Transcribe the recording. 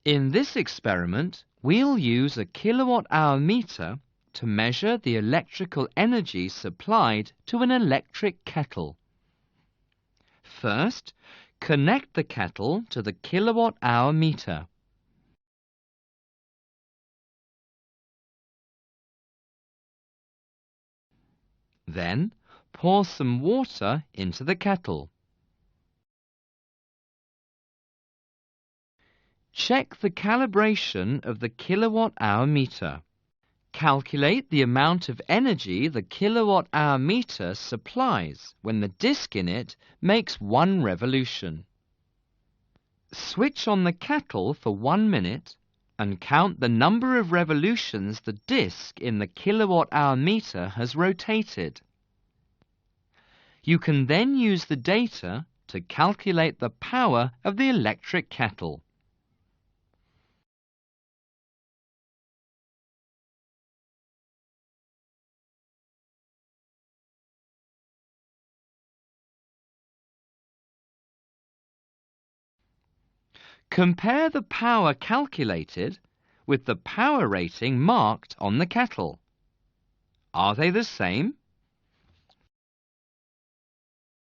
In this experiment, we'll use a kilowatt-hour meter to measure the electrical energy supplied to an electric kettle. First, connect the kettle to the kilowatt-hour meter. Then, pour some water into the kettle. Check the calibration of the kilowatt-hour meter. Calculate the amount of energy the kilowatt-hour meter supplies when the disc in it makes 1 revolution. Switch on the kettle for 1 minute and count the number of revolutions the disc in the kilowatt-hour meter has rotated. You can then use the data to calculate the power of the electric kettle. Compare the power calculated with the power rating marked on the kettle. Are they the same?